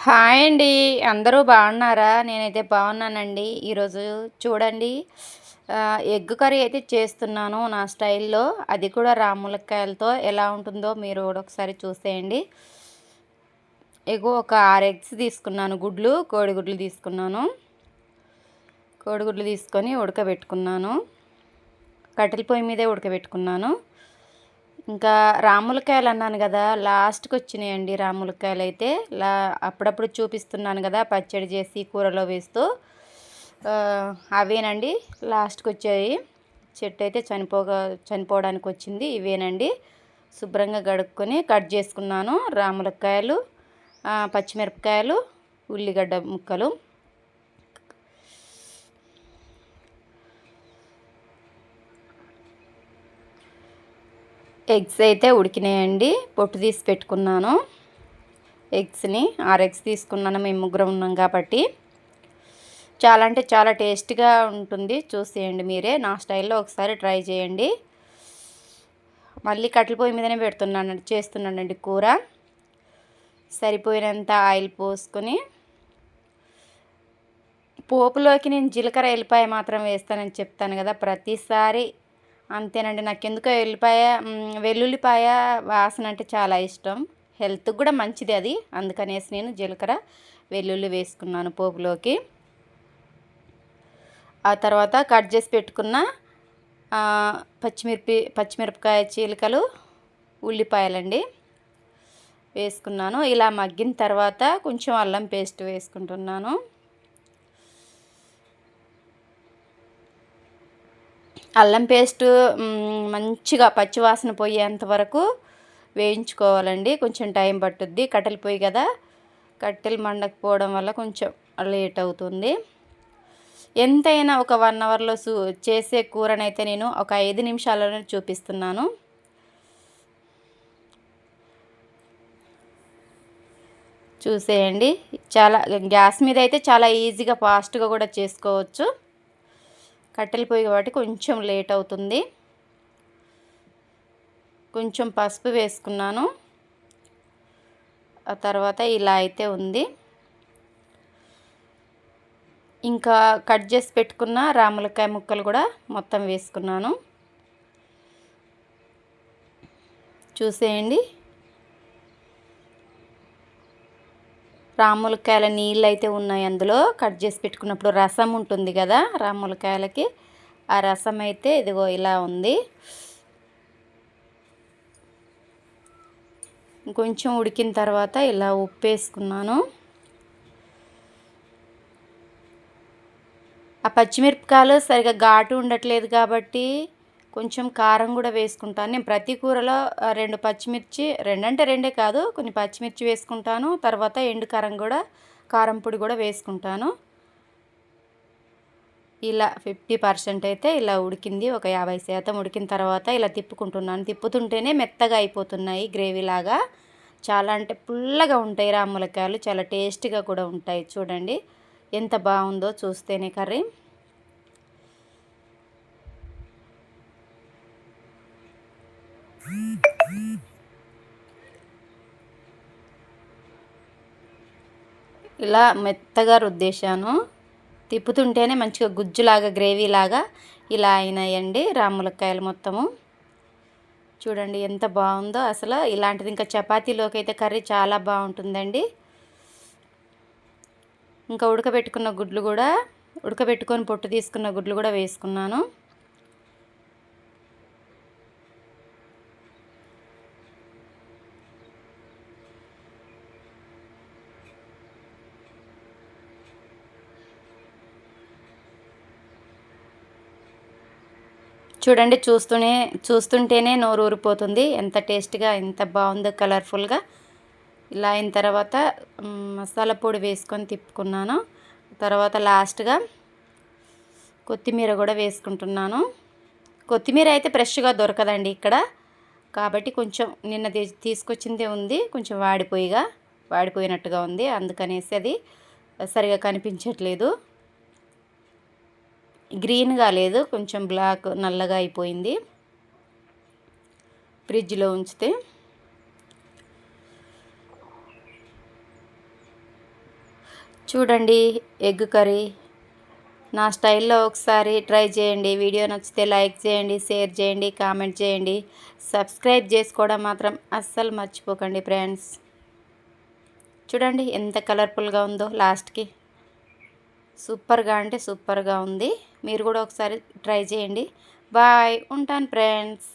Hi అండి. అందరూ బాగున్నారా? నేనైతే బాగున్నానండి. ఈరోజు చూడండి, ఎగ్ కర్రీ అయితే చేస్తున్నాను నా స్టైల్‌లో. అది కూడా రాములక్కాయలతో ఎలా ఉంటుందో మీరు కూడా ఒకసారి చూసేయండి. ఒక 6 ఎగ్స్ తీసుకున్నాను, కోడిగుడ్లు తీసుకున్నాను. కోడిగుడ్లు తీసుకొని ఉడకబెట్టుకున్నాను. కట్టెల పొయ్యి మీదే ఉడకబెట్టుకున్నాను. ఇంకా రాములకాయలు అన్నాను కదా, లాస్ట్కి వచ్చినాయండి రాములకాయలు అయితే. అప్పుడప్పుడు చూపిస్తున్నాను కదా పచ్చడి చేసి కూరలో వేస్తూ, అవేనండి లాస్ట్కి వచ్చాయి. చెట్టు అయితే చనిపోవడానికి వచ్చింది. ఇవేనండి శుభ్రంగా కడుక్కొని కట్ చేసుకున్నాను. రాములకాయలు, పచ్చిమిరపకాయలు, ఉల్లిగడ్డ ముక్కలు. ఎగ్స్ అయితే ఉడికినాయండి, పొట్టు తీసి పెట్టుకున్నాను. ఎగ్స్ని 6 ఎగ్స్ తీసుకున్నాను, మేము ముగ్గురం ఉన్నాం కాబట్టి. చాలా అంటే చాలా టేస్ట్గా ఉంటుంది, చూసేయండి మీరే. నా స్టైల్లో ఒకసారి ట్రై చేయండి. మళ్ళీ కట్టెల పొయ్యి మీదనే చేస్తున్నానండి కూర. సరిపోయినంత ఆయిల్ పోసుకొని, పోపులోకి నేను జీలకర్ర ఎల్లిపాయ మాత్రం వేస్తానని చెప్తాను కదా ప్రతిసారి. అంతేనండి, నాకెందుకో వెల్లుల్లిపాయ వాసన అంటే చాలా ఇష్టం. హెల్త్కి కూడా మంచిది అది, అందుకనేసి నేను జీలకర్ర వెల్లుల్లి వేసుకున్నాను పోపులోకి. ఆ తర్వాత కట్ చేసి పెట్టుకున్న పచ్చిమిరపకాయ చీలికలు, ఉల్లిపాయలండి వేసుకున్నాను. ఇలా మగ్గిన తర్వాత కొంచెం అల్లం పేస్ట్ వేసుకుంటున్నాను. అల్లం పేస్ట్ మంచిగా పచ్చివాసన పోయేంత వరకు వేయించుకోవాలండి. కొంచెం టైం పట్టుద్ది, కట్టెల పొయ్యి కదా, కట్టెలు మండకపోవడం వల్ల కొంచెం లేట్ అవుతుంది. ఎంతైనా ఒక 1 అవర్లో చేసే కూరనైతే నేను ఒక 5 నిమిషాల్లోనే చూపిస్తున్నాను. చూసేయండి. చాలా గ్యాస్ మీద అయితే చాలా ఈజీగా ఫాస్ట్గా కూడా చేసుకోవచ్చు. కట్టెల పొయ్యి కాబట్టి కొంచెం లేట్ అవుతుంది. కొంచెం పసుపు వేసుకున్నాను. ఆ తర్వాత ఇలా అయితే ఉంది. ఇంకా కట్ చేసి పెట్టుకున్న రాములకాయ ముక్కలు కూడా మొత్తం వేసుకున్నాను. చూసేయండి, రాములకాయల నీళ్ళు అయితే ఉన్నాయి అందులో. కట్ చేసి పెట్టుకున్నప్పుడు రసం ఉంటుంది కదా రాములకాయలకి, ఆ రసం అయితే ఇదిగో ఇలా ఉంది. కొంచెం ఉడికిన తర్వాత ఇలా ఉప్పు వేసుకున్నాను. ఆ పచ్చిమిరపకాయలు సరిగా ఘాటు ఉండట్లేదు కాబట్టి కొంచెం కారం కూడా వేసుకుంటాను. నేను ప్రతి కూరలో 2 పచ్చిమిర్చి, 2 అంటే 2 కాదు, కొన్ని పచ్చిమిర్చి వేసుకుంటాను. తర్వాత ఎండు కారం పొడి కూడా వేసుకుంటాను. ఇలా 50% అయితే ఇలా ఉడికింది. ఒక 50% ఉడికిన తర్వాత ఇలా తిప్పుకుంటున్నాను. తిప్పుతుంటేనే మెత్తగా అయిపోతున్నాయి గ్రేవీలాగా. చాలా అంటే పుల్లగా ఉంటాయి రాములకాయలు, చాలా టేస్టీగా కూడా ఉంటాయి. చూడండి ఎంత బాగుందో చూస్తేనే కర్రీ. ఇలా మెత్తగా రుద్దేశాను. తిప్పుతుంటేనే మంచిగా గుజ్జులాగా, గ్రేవీలాగా ఇలా అయినాయండి రాములకాయలు మొత్తము. చూడండి ఎంత బాగుందో అసలు. ఇలాంటిది ఇంకా చపాతీలోకి అయితే కర్రీ చాలా బాగుంటుందండి. ఇంకా ఉడకబెట్టుకొని పొట్టు తీసుకున్న గుడ్లు కూడా వేసుకున్నాను. చూడండి, చూస్తుంటేనే నోరు ఊరిపోతుంది. ఎంత టేస్ట్గా, ఎంత బాగుందో కలర్ఫుల్గా. ఇలా అయిన తర్వాత మసాలా పొడి వేసుకొని తిప్పుకున్నాను. తర్వాత లాస్ట్గా కొత్తిమీర కూడా వేసుకుంటున్నాను. కొత్తిమీర అయితే ఫ్రెష్గా దొరకదండి ఇక్కడ, కాబట్టి కొంచెం నిన్న తీసుకొచ్చిందే ఉంది, కొంచెం వాడిపోయినట్టుగా ఉంది, అందుకనేసి అది సరిగా కనిపించట్లేదు. గ్రీన్గా లేదు, కొంచెం నల్లగా అయిపోయింది ఫ్రిడ్జ్లో ఉంచితే. చూడండి ఎగ్ కర్రీ నా స్టైల్లో ఒకసారి ట్రై చేయండి. వీడియో నచ్చితే లైక్ చేయండి, షేర్ చేయండి, కామెంట్ చేయండి. సబ్స్క్రైబ్ చేసుకోవడం మాత్రం అస్సలు మర్చిపోకండి ఫ్రెండ్స్. చూడండి ఎంత కలర్ఫుల్గా ఉందో లాస్ట్కి. సూపర్గా అంటే సూపర్గా ఉంది. మీరు కూడా ఒకసారి ట్రై చేయండి. బాయ్, ఉంటాను ఫ్రెండ్స్.